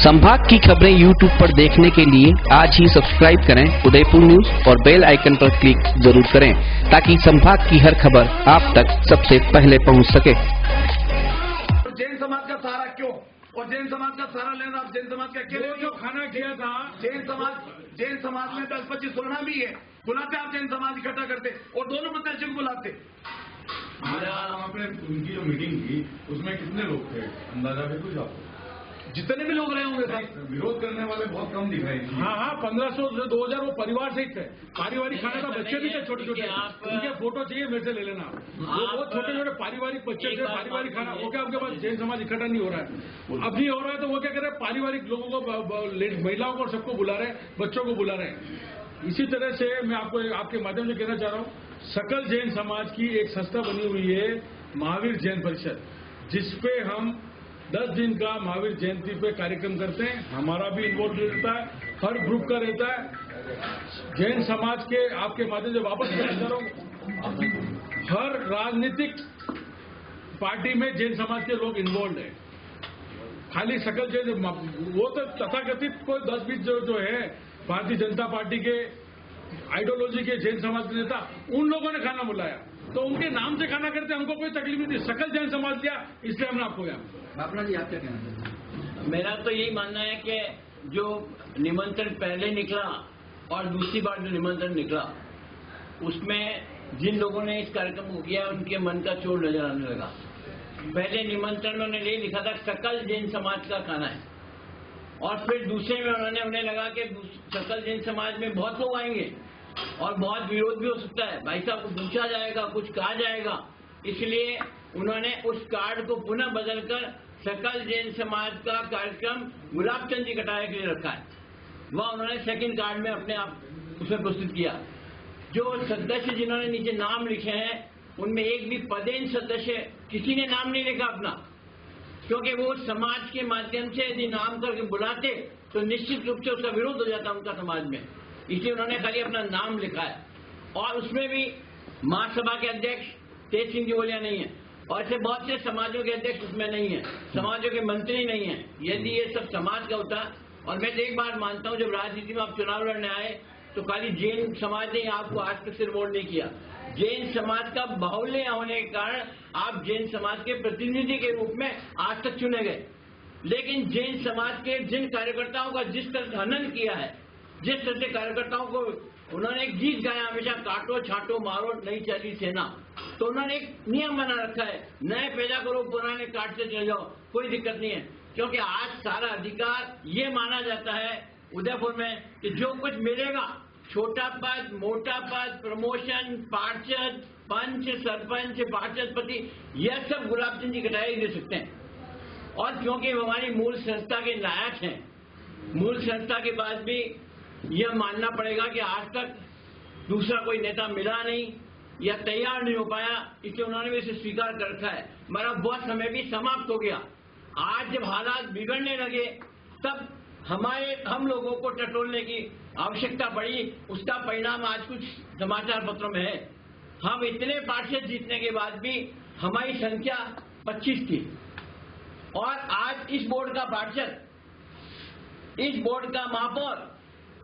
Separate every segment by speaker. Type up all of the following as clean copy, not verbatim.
Speaker 1: संभाग की खबरें YouTube पर देखने के लिए आज ही सब्सक्राइब करें उदयपुर न्यूज और बेल आइकन पर क्लिक जरूर करें ताकि संभाग की हर खबर आप तक सबसे पहले पहुंच सके।
Speaker 2: जैन समाज का सहारा क्यों और जैन समाज का सहारा लेना आप जैन समाज का अकेले जो खाना किया था जैन समाज में 10-25 सोना भी है, बुलाते आप जैन समाज इकट्ठा करते और दोनों प्रत्याशी को बुलाते।
Speaker 3: आपने उनकी जो मीटिंग की उसमें कितने लोग थे, अंदाजा है कुछ आपको?
Speaker 2: जितने भी लोग रहे होंगे सर,
Speaker 3: विरोध करने वाले बहुत कम दिखाई थी।
Speaker 4: हाँ 1500 से 2000 वो परिवार सहित थे। पारिवारिक खाने का बच्चे भी थे छोटे छोटे, उनके फोटो चाहिए मेरे से ले लेना। वो बहुत छोटे छोटे पारिवारिक बच्चे थे, पारिवारिक खाना। वो क्या आपके पास जैन समाज इकट्ठा नहीं हो रहा है? अब नहीं हो रहा है तो वो क्या कर रहे हैं, पारिवारिक लोगों को, महिलाओं को, सबको बुला रहे हैं, बच्चों को बुला रहे हैं। इसी तरह से मैं आपको आपके माध्यम से कहना चाह रहा हूँ, सकल जैन समाज की एक संस्था बनी हुई है महावीर जैन परिषद, जिसपे हम 10 दिन का महावीर जयंती पे कार्यक्रम करते हैं। हमारा भी इन्वॉल्व रहता है, हर ग्रुप का रहता है। जैन समाज के आपके माध्यम से वापस कहना चाह रहा हूं, हर राजनीतिक पार्टी में जैन समाज के लोग इन्वॉल्व हैं। खाली सकल जैन वो तो तथाकथित कोई 10-20 जो है भारतीय जनता पार्टी के आइडियोलॉजी के जैन समाज के नेता, उन लोगों ने खाना बुलाया तो उनके नाम से खाना करते, हमको कोई तकलीफ नहीं थी। सकल जैन समाज लिया इसलिए हमने आपको यहाँ।
Speaker 5: बापना जी, आप क्या कहना चाहते हैं?
Speaker 6: मेरा तो यही मानना है कि जो निमंत्रण पहले निकला और दूसरी बार जो निमंत्रण निकला, उसमें जिन लोगों ने इस कार्यक्रम को किया उनके मन का चोर नजर आने लगा। पहले निमंत्रण में उन्होंने ये लिखा था सकल जैन समाज का खाना है, और फिर दूसरे में उन्हें लगा कि सकल जैन समाज में बहुत लोग आएंगे और बहुत विरोध भी हो सकता है, भाई साहब को पूछा जाएगा, कुछ कहा जाएगा, इसलिए उन्होंने उस कार्ड को पुनः बदलकर सकल जैन समाज का कार्यक्रम गुलाब चंद जी कटारिया के लिए रखा है। वह उन्होंने सेकंड कार्ड में अपने आप उसमें प्रस्तुत किया। जो सदस्य जिन्होंने नीचे नाम लिखे हैं उनमें एक भी पदेन सदस्य किसी ने नाम नहीं लिखा अपना, क्योंकि वो समाज के माध्यम से यदि नाम करके बुलाते तो निश्चित रूप से उसका विरोध हो जाता उनका समाज में, इसलिए उन्होंने खाली अपना नाम लिखा है। और उसमें भी महासभा के अध्यक्ष तेज सिंह दिवलिया नहीं है, और ऐसे बहुत से समाजों के अध्यक्ष उसमें नहीं है, समाजों के मंत्री नहीं है। यदि ये सब समाज का होता, और मैं तो एक बात मानता हूं, जब राजनीति में आप चुनाव लड़ने आए तो खाली जैन समाज ने आपको आज तक से वोट नहीं किया। जैन समाज का बाहुल्य होने के कारण आप जैन समाज के प्रतिनिधि के रूप में आज तक चुने गए, लेकिन जैन समाज के जिन कार्यकर्ताओं का जिस तरह से हनन किया है, जिस तरह से कार्यकर्ताओं को उन्होंने एक गीत गाया हमेशा, काटो छाटो मारो नई चली सेना, तो उन्होंने एक नियम बना रखा है, नए पैदा करो पुराने काटते चले जाओ, कोई दिक्कत नहीं है। क्योंकि आज सारा अधिकार ये माना जाता है उदयपुर में कि जो कुछ मिलेगा, छोटा पद, मोटा पद, प्रमोशन, पार्षद, पंच, सरपंच, पार्षदपति, यह सब गुलाब चंद जी कटारिया दे सकते हैं। और क्योंकि वो हमारी मूल संस्था के नायक हैं, मूल संस्था के बाद भी यह मानना पड़ेगा कि आज तक दूसरा कोई नेता मिला नहीं या तैयार नहीं हो पाया, इसलिए उन्होंने भी इसे स्वीकार कर रखा है। हमारा बहुत समय भी समाप्त हो गया। आज जब हालात बिगड़ने लगे तब हम लोगों को टटोलने की आवश्यकता पड़ी, उसका परिणाम आज कुछ समाचार पत्रों में है। हम इतने पार्षद जीतने के बाद भी हमारी संख्या 25 थी, और आज इस बोर्ड का पार्षद, इस बोर्ड का महापौर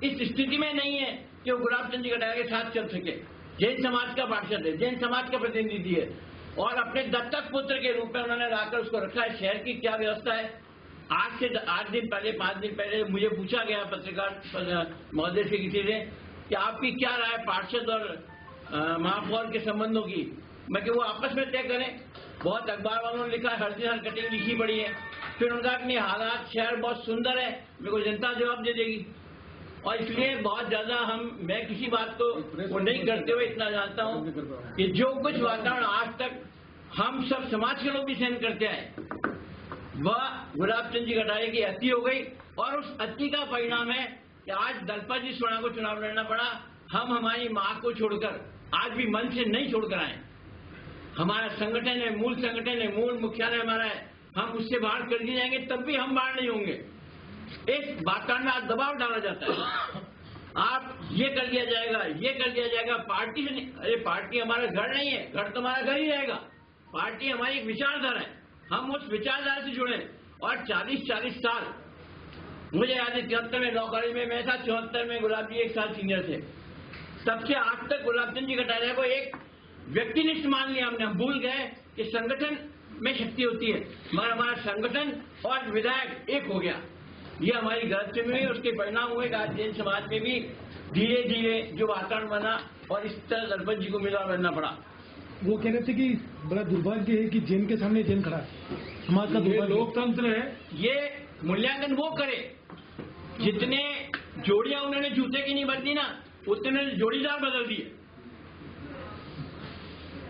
Speaker 6: इस स्थिति में नहीं है कि वो गुलाब चंद जी कटारिया के साथ चल सके। जैन समाज का पार्षद है, जैन समाज का प्रतिनिधि है, और अपने दत्तक पुत्र के रूप में उन्होंने लाकर उसको रखा है। शहर की क्या व्यवस्था है, आज से 8 दिन पहले, 5 दिन पहले मुझे पूछा गया पत्रकार महोदय से किसी से कि आपकी क्या राय पार्षद और महापौर के संबंधों की। मैं कि वो आपस में तय करें। बहुत अखबार वालों ने लिखा है, हर दिन हर कटिंग लिखी पड़ी है। फिर उनका अपनी हालात, शहर बहुत सुंदर है, मेरे को जनता जवाब दे देगी। और इसलिए बहुत ज्यादा मैं किसी बात को वो नहीं करते हुए इतना जानता हूं कि जो कुछ वातावरण आज तक हम सब समाज के लोग भी सहन करते आए, वह गुलाब चंद जी कटारिया की अति हो गई, और उस अति का परिणाम है कि आज दलपत जी सोना को चुनाव लड़ना पड़ा। हम हमारी मां को छोड़कर आज भी मन से नहीं छोड़कर आए। हमारा संगठन है, मूल संगठन है, मूल मुख्यालय हमारा है, हम उससे बाहर कर दिए जाएंगे तब भी हम बाहर नहीं होंगे। इस वातावरण में आज दबाव डाला जाता है, आप ये कर दिया जाएगा, ये कर दिया जाएगा, पार्टी से नहीं। अरे पार्टी हमारा घर नहीं है, घर तो हमारा घर ही रहेगा। पार्टी हमारी एक विचारधारा है, हम उस विचारधारा से जुड़े, और 40-40 साल मुझे याद है 73 में लॉ कॉलेज में मैं था, 74 में गुलाब जी 1 साल सीनियर थे। तब से आज तक गुलाब चंद जी कटारिया को एक व्यक्तिनिष्ठ मान लिया हमने। हम भूल गए कि संगठन में शक्ति होती है, मगर हमारा संगठन और विधायक एक हो गया। ये हमारी गलतफहमी हुई, उसके परिणाम हुए कि आज जैन समाज में भी धीरे धीरे जो वातावरण बना और इस तरह दलपत जी को मिला बनना पड़ा।
Speaker 4: वो कह रहे थे कि बड़ा दुर्भाग्य है कि जैन के सामने जैन खड़ा है, समाज का दुर्भाग्य। लोकतंत्र है, ये
Speaker 6: मूल्यांकन वो करे। जितने जोड़ियां उन्होंने जूते की नहीं बदली ना, उतने जोड़ीदार बदल दिए।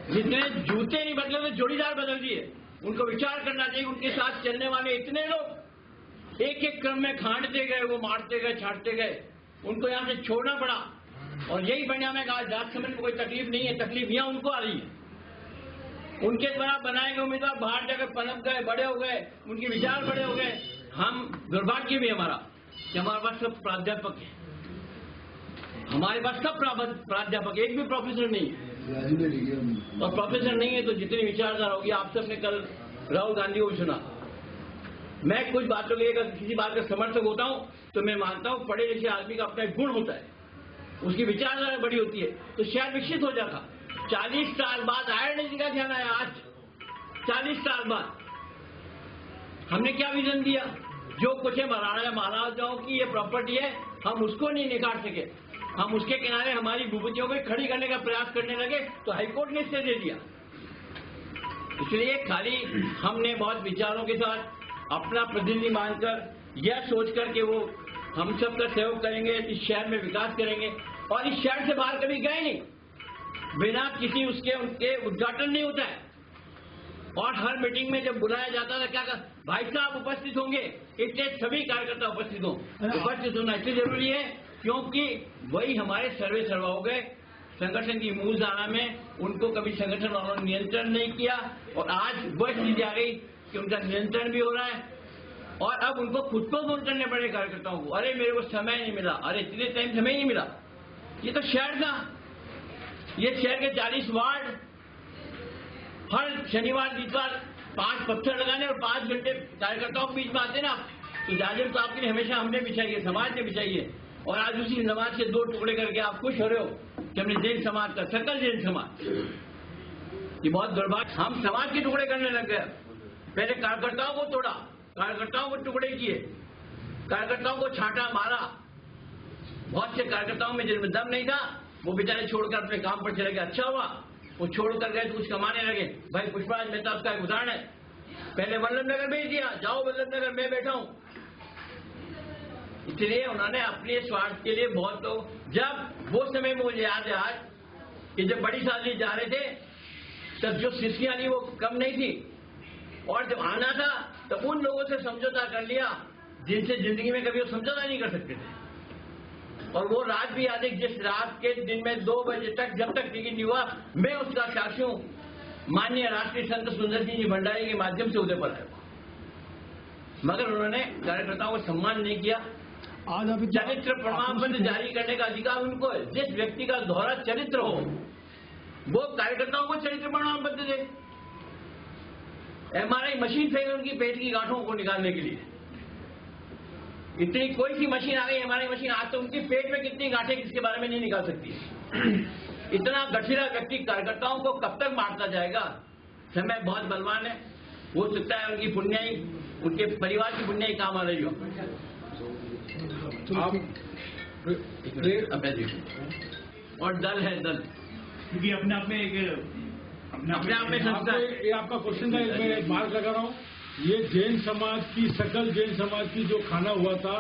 Speaker 6: जितने जूते नहीं बदले तो जोड़ीदार बदल दिए। उनको विचार करना चाहिए। उनके साथ चलने वाले इतने लोग एक एक क्रम में खांडते गए, वो मारते गए, छाटते गए, उनको यहाँ से छोड़ना पड़ा। और यही परिणाम है कि आज जात समझ में कोई तकलीफ नहीं है, तकलीफ यहाँ उनको आ रही है। उनके द्वारा बनाए गए उम्मीदवार बाहर जाकर पनप गए, बड़े हो गए, उनके विचार बड़े हो गए। हम दुर्भाग्य भी हमारा कि हमारे पास सब प्राध्यापक है, हमारे पास सब प्राध्यापक, एक भी प्रोफेसर नहीं है। और प्रोफेसर नहीं है तो जितनी विचारधारा होगी। आप सबने कल राहुल गांधी को भी सुना। मैं कुछ बातों के लिए अगर किसी बात का समर्थक होता हूं तो मैं मानता हूं पढ़े लिखे आदमी का अपना एक गुण होता है, उसकी विचारधारा बड़ी होती है तो शहर विकसित हो जाता। 40 साल बाद आयरन का ध्यान आया। आज 40 साल बाद हमने क्या विजन दिया? जो कुछ है महाराजाओं की ये प्रॉपर्टी है, हम उसको नहीं निकाल सके। हम उसके किनारे हमारी विभूतियों को खड़ी करने का प्रयास करने लगे तो हाईकोर्ट ने स्टे दे दिया। इसलिए खाली हमने बहुत विचारों के साथ अपना प्रतिनिधि मानकर यह सोचकर कि वो हम सब का सहयोग करेंगे, इस शहर में विकास करेंगे। और इस शहर से बाहर कभी गए नहीं, बिना किसी उनके उद्घाटन नहीं होता है। और हर मीटिंग में जब बुलाया जाता था क्या भाई साहब उपस्थित होंगे, इसलिए सभी कार्यकर्ता उपस्थित हों। उपस्थित होना इसलिए जरूरी है क्योंकि वही हमारे सर्वे सर्वा हो गए। संगठन की मूल धारा में उनको कभी संगठन वालों ने नियंत्रण नहीं किया और आज वह स्थिति आ गई कि उनका नियंत्रण भी हो रहा है। और अब उनको खुद को दूर करने पड़े कार्यकर्ताओं को। अरे मेरे को समय नहीं मिला, अरे इतने टाइम समय नहीं मिला। ये तो शहर था, ये शहर के 40 वार्ड, हर शनिवार इतवार 5 पत्थर लगाने और 5 घंटे कार्यकर्ताओं के बीच में आते ना। तो जाजिम साहब के लिए हमेशा हमने बिछाई है, समाज ने बिछाई है। और आज उसी समाज के 2 टुकड़े करके आप खुश हो रहे हो कि हमने जैन समाज का, सकल जैन समाज, ये बहुत दुर्भाग्य। हम समाज के टुकड़े करने लग गए। पहले कार्यकर्ताओं को तोड़ा, कार्यकर्ताओं को टुकड़े किए, कार्यकर्ताओं को छांटा, मारा। बहुत से कार्यकर्ताओं में जिनमें दम नहीं था वो बेचारे छोड़कर अपने काम पर चले गए। अच्छा हुआ वो छोड़कर गए तो कुछ कमाने लगे। भाई पुष्पराज मेहता उसका एक उदाहरण है। पहले वल्लभनगर भेज दिया, जाओ वल्लभनगर मैं बैठा हूं। इसलिए उन्होंने अपने स्वार्थ के लिए बहुत लोग, जब वो समय में मुझे याद है आज कि जब बड़ी शादी जा रहे थे तब जो शिष्या थी वो कम नहीं थी। और जब आना था तब उन लोगों से समझौता कर लिया जिनसे जिंदगी में कभी वो समझौता नहीं कर सकते थे। और वो रात भी याद है, जिस रात के दिन में 2 बजे तक जब तक टिकट नहीं हुआ, मैं उसका साक्षी हूं। माननीय राष्ट्रीय संत सुंदर सिंह जी भंडारी के माध्यम से उदय पर आया, मगर उन्होंने कार्यकर्ताओं को सम्मान नहीं किया।
Speaker 4: आज अभी
Speaker 6: चरित्र प्रमाण पत्र जारी करने का अधिकार उनको है। जिस व्यक्ति का दोहरा चरित्र हो वो कार्यकर्ताओं को चरित्र प्रमाण पत्र दे। MRI मशीन फेंके उनकी पेट की गांठों को निकालने के लिए। इतनी कोई सी मशीन आ गई, MRI मशीन, आज तो उनकी पेट में कितनी गांठें किसके बारे में नहीं निकाल सकती। इतना गठीला व्यक्ति कार्यकर्ताओं को कब तक मारता जाएगा? समय बहुत बलवान है। हो सकता है उनकी पुण्याई, उनके परिवार की पुण्याई काम आ रही हो। और दल है, दल
Speaker 2: क्योंकि अपने आप में एक
Speaker 6: अपने आप में संस्था है।
Speaker 4: ये आपका क्वेश्चन था, मैं एक मार्क लगा रहा हूँ। ये जैन समाज की, सकल जैन समाज की जो खाना हुआ था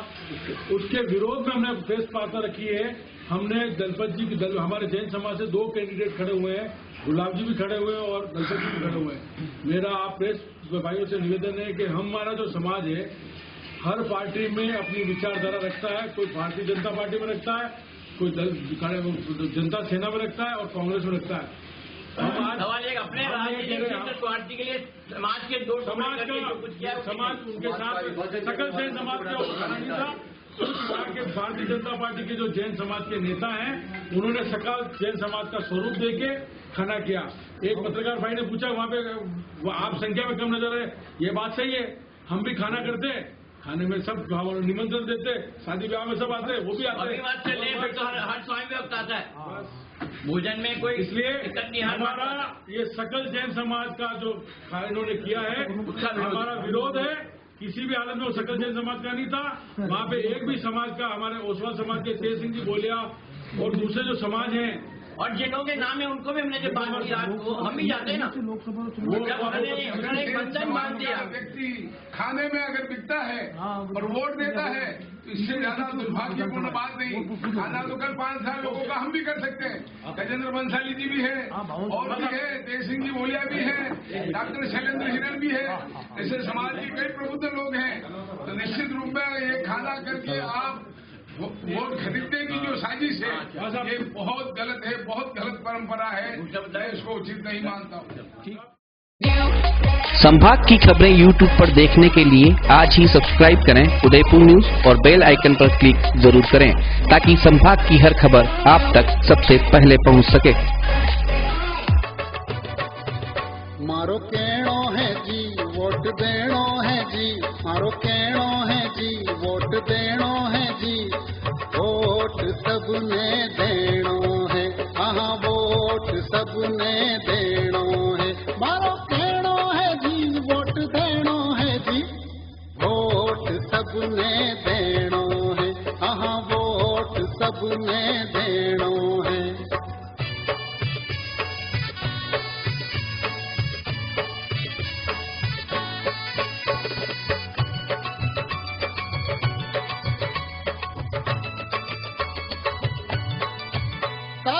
Speaker 4: उसके विरोध में हमने प्रेस वार्ता रखी है। हमने दलपत जी की हमारे जैन समाज से 2 कैंडिडेट खड़े हुए हैं, गुलाब जी भी खड़े हुए हैं और दलपत जी भी खड़े हुए हैं। मेरा आप प्रेस भाइयों से निवेदन है कि हमारा जो समाज है हर पार्टी में अपनी विचारधारा रखता है। कोई भारतीय जनता पार्टी में रखता है, कोई जनता सेना में रखता है और कांग्रेस में रखता है।
Speaker 6: सवाल एक अपने राजनीतिक स्वार्थ के लिए समाज के 2
Speaker 4: समाज उनके साथ सकल जैन समाज का खाना नहीं था। भारतीय जनता पार्टी के जो जैन समाज के नेता हैं उन्होंने सकल जैन समाज का स्वरूप देके खाना किया। एक पत्रकार भाई ने पूछा वहां पे आप संख्या में कम नजर है, ये बात सही है। हम भी खाना करते हैं, खाने में सब निमंत्रण देते, शादी ब्याह में सब आते, वो भी आते।
Speaker 6: अभी बात चल रही है, फिर तो हर स्वामी वक्त आता है भोजन में कोई,
Speaker 4: इसलिए हमारा ये सकल जैन समाज का जो इन्होंने किया है उसका हमारा विरोध है। किसी भी हालत में वो सकल जैन समाज का नहीं था। वहाँ पे एक भी समाज का, हमारे ओसवाल समाज के तेज सिंह जी बोलिया और दूसरे जो समाज हैं
Speaker 6: और जिनों के नाम है उनको भी हमने जब बात की, आपको हम ही जाते हैं ना, उन्होंने एक बंधन बांध दिया।
Speaker 2: व्यक्ति खाने में अगर बिकता है और वोट देता है तो इससे ज्यादा दुर्भाग्यपूर्ण बात नहीं। खाना तो कल 5 साल लोगों का हम भी कर सकते हैं। गजेंद्र बंसाली जी भी है और भी है, तेज सिंह जी बोलिया भी है, डॉक्टर शैलेंद्र हिरन भी है, ऐसे समाज के कई प्रबुद्ध लोग हैं। तो निश्चित रूप में ये खाना करके आप वोट खरीदने की जो साजिश है ये बहुत गलत है, बहुत गलत परंपरा है। मैं इसको उचित नहीं मानता हूँ।
Speaker 1: संभाग की खबरें YouTube पर देखने के लिए आज ही सब्सक्राइब करें उदयपुर न्यूज और बेल आइकन पर क्लिक जरूर करें ताकि संभाग की हर खबर आप तक सबसे पहले पहुंच सके।
Speaker 7: मारो कहणो है जी वोट देणो है जी, मारो कहणो है जी वोट देणो है जी, वोट सबने देणो है, हाँ वोट सबने देणो है। मारो कहणो है जी वोट देणो है जी, वोट सबने देणो है, हाँ वोट सबने देणो है।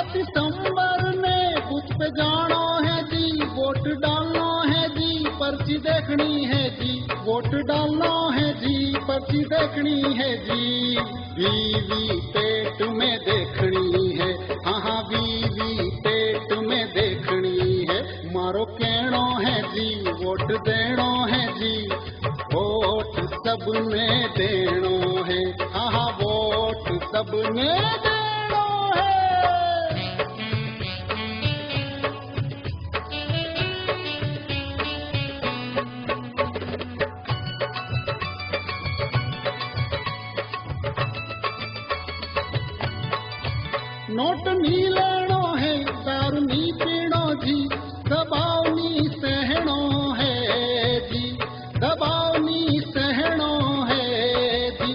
Speaker 7: दिसंबर में बूथ पे जाना है जी, वोट डालना है जी, पर्ची देखनी है जी, वोट डालना है जी, पर्ची देखनी है जी। वीवी पेट में देखनी है, हाँ वीवी पेट में देखनी है। मारो कहणो है जी वोट देणो है जी, वोट सबने देणो है, हाँ वोट सबने देणो है। नोट नी लेनो है, दारू नी पीनो जी, दबाव नी सहनो है जी, दबाव नी सहनो है जी।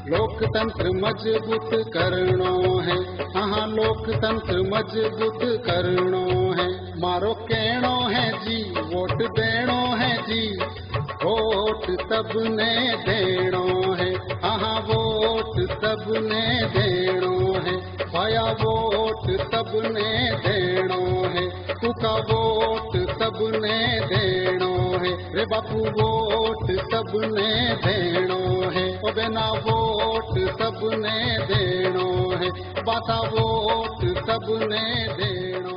Speaker 7: लोकतंत्र मजबूत करनो है, हाँ लोकतंत्र मजबूत करनो है। मारो कहणो है जी वोट देणो है जी, वोट सबने देणो है, हाँ वोट सबने देणो है। भाया वोट सबने देणो है, तुका वोट सबने देणो है, रे बापू वोट सबने देणो है, ओ बेना वोट सबने देणो है, बाता वोट सबने देणो